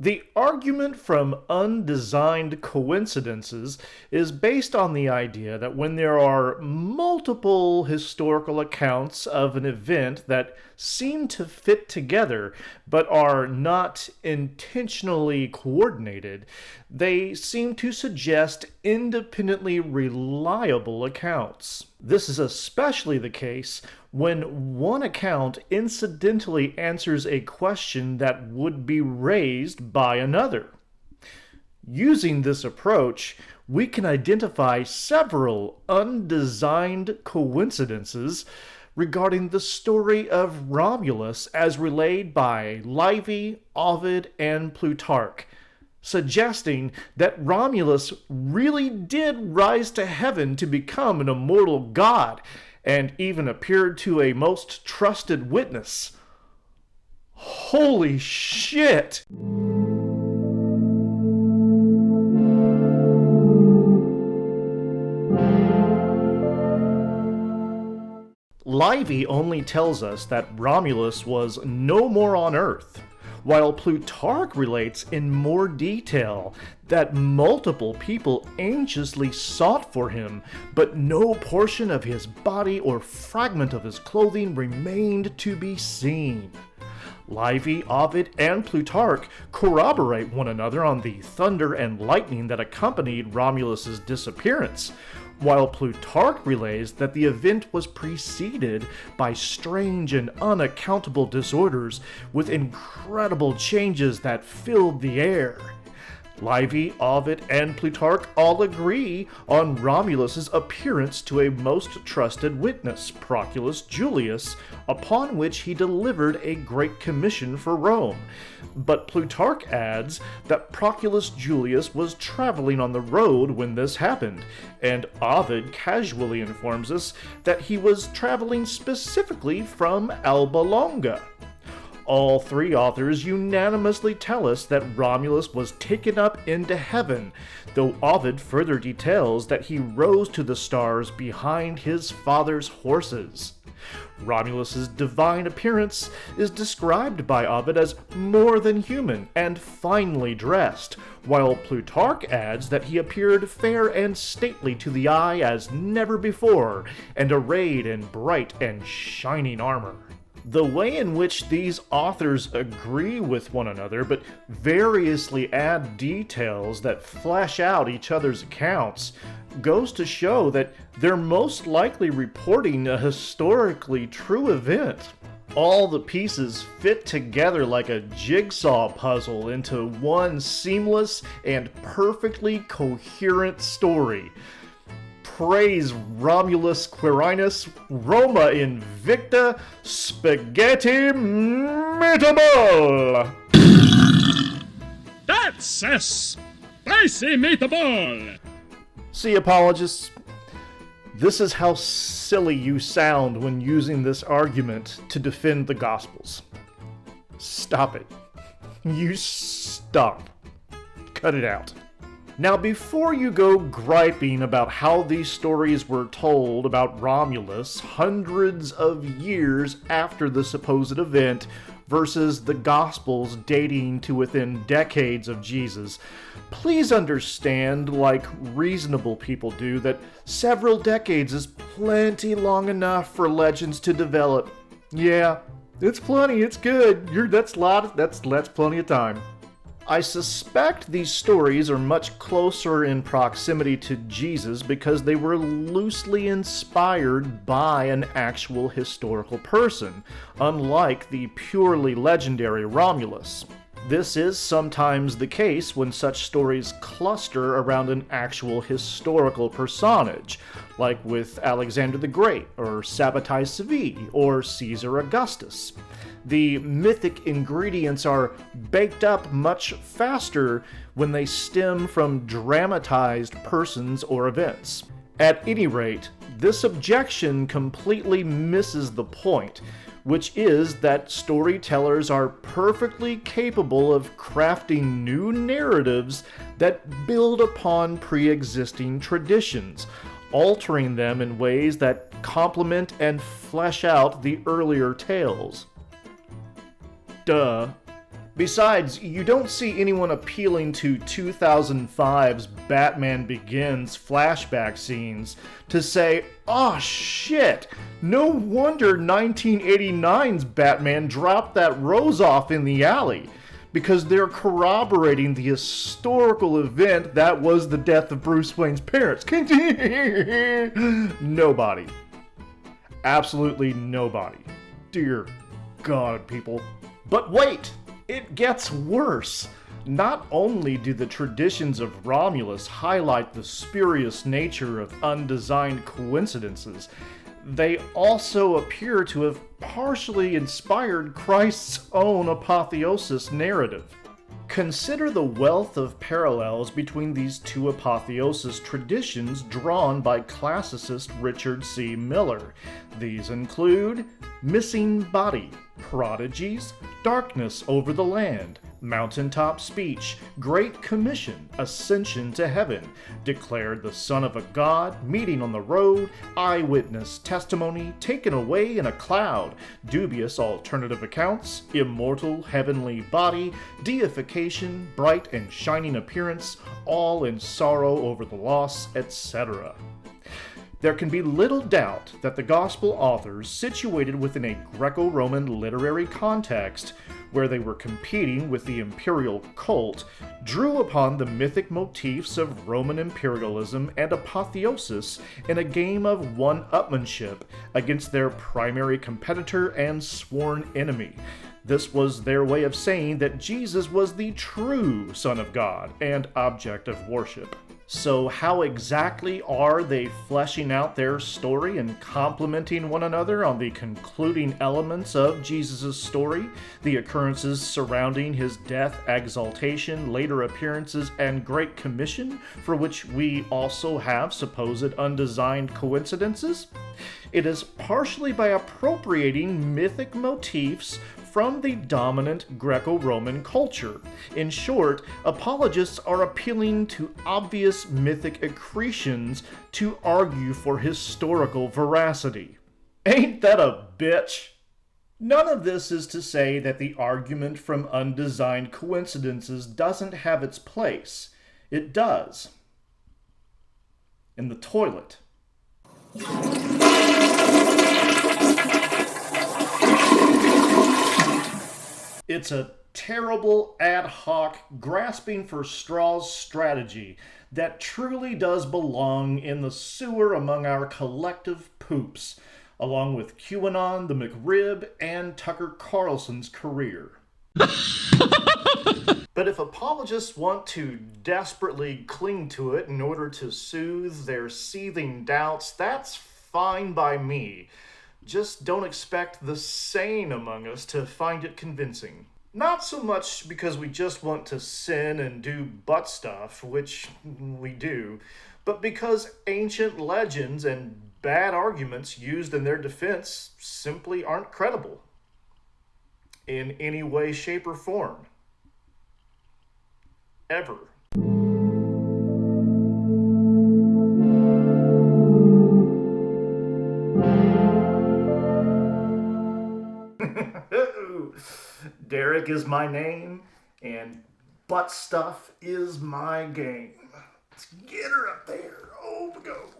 The argument from undesigned coincidences is based on the idea that when there are multiple historical accounts of an event that seem to fit together but are not intentionally coordinated, they seem to suggest independently reliable accounts. This is especially the case when one account incidentally answers a question that would be raised by another. Using this approach, we can identify several undesigned coincidences regarding the story of Romulus as relayed by Livy, Ovid, and Plutarch, suggesting that Romulus really did rise to heaven to become an immortal god, and even appeared to a most trusted witness. Holy shit! Livy only tells us that Romulus was no more on Earth, while Plutarch relates in more detail that multiple people anxiously sought for him, but no portion of his body or fragment of his clothing remained to be seen. Livy, Ovid, and Plutarch corroborate one another on the thunder and lightning that accompanied Romulus's disappearance, while Plutarch relays that the event was preceded by strange and unaccountable disorders with incredible changes that filled the air. Livy, Ovid, and Plutarch all agree on Romulus's appearance to a most trusted witness, Proculus Julius, upon which he delivered a great commission for Rome. But Plutarch adds that Proculus Julius was traveling on the road when this happened, and Ovid casually informs us that he was traveling specifically from Alba Longa. All three authors unanimously tell us that Romulus was taken up into heaven, though Ovid further details that he rose to the stars behind his father's horses. Romulus's divine appearance is described by Ovid as more than human and finely dressed, while Plutarch adds that he appeared fair and stately to the eye as never before, and arrayed in bright and shining armor. The way in which these authors agree with one another but variously add details that flesh out each other's accounts goes to show that they're most likely reporting a historically true event. All the pieces fit together like a jigsaw puzzle into one seamless and perfectly coherent story. Praise Romulus Quirinus, Roma Invicta, Spaghetti Meatball! That's a spicy meatball! See, apologists, this is how silly you sound when using this argument to defend the Gospels. Stop it. You stop. Cut it out. Now, before you go griping about how these stories were told about Romulus hundreds of years after the supposed event versus the Gospels dating to within decades of Jesus, please understand, like reasonable people do, that several decades is plenty long enough for legends to develop. Yeah, it's plenty, it's good. That's plenty of time. I suspect these stories are much closer in proximity to Jesus because they were loosely inspired by an actual historical person, unlike the purely legendary Romulus. This is sometimes the case when such stories cluster around an actual historical personage, like with Alexander the Great, or Sabbatai Sevi, or Caesar Augustus. The mythic ingredients are baked up much faster when they stem from dramatized persons or events. At any rate, this objection completely misses the point, which is that storytellers are perfectly capable of crafting new narratives that build upon pre-existing traditions, altering them in ways that complement and flesh out the earlier tales. Duh. Besides, you don't see anyone appealing to 2005's Batman Begins flashback scenes to say, "Oh shit, no wonder 1989's Batman dropped that rose off in the alley," because they're corroborating the historical event that was the death of Bruce Wayne's parents. Nobody. Absolutely nobody. Dear God, people. But wait! It gets worse. Not only do the traditions of Romulus highlight the spurious nature of undesigned coincidences, they also appear to have partially inspired Christ's own apotheosis narrative. Consider the wealth of parallels between these two apotheosis traditions drawn by classicist Richard C. Miller. These include missing body, prodigies, darkness over the land, mountaintop speech, great commission, ascension to heaven, declared the son of a god, meeting on the road, eyewitness testimony, taken away in a cloud, dubious alternative accounts, immortal heavenly body, deification, bright and shining appearance, all in sorrow over the loss, etc. There can be little doubt that the Gospel authors, situated within a Greco-Roman literary context where they were competing with the imperial cult, drew upon the mythic motifs of Roman imperialism and apotheosis in a game of one-upmanship against their primary competitor and sworn enemy. This was their way of saying that Jesus was the true Son of God and object of worship. So how exactly are they fleshing out their story and complementing one another on the concluding elements of Jesus' story, the occurrences surrounding his death, exaltation, later appearances, and Great Commission, for which we also have supposed undesigned coincidences? It is partially by appropriating mythic motifs from the dominant Greco-Roman culture. In short, apologists are appealing to obvious mythic accretions to argue for historical veracity. Ain't that a bitch? None of this is to say that the argument from undesigned coincidences doesn't have its place. It does. In the toilet. It's a terrible, ad hoc, grasping for straws strategy that truly does belong in the sewer among our collective poops, along with QAnon, the McRib, and Tucker Carlson's career. But if apologists want to desperately cling to it in order to soothe their seething doubts, that's fine by me. Just don't expect the sane among us to find it convincing. Not so much because we just want to sin and do butt stuff, which we do, but because ancient legends and bad arguments used in their defense simply aren't credible. In any way, shape, or form. Ever. Derek is my name, and butt stuff is my game. Let's get her up there. Oh, we go.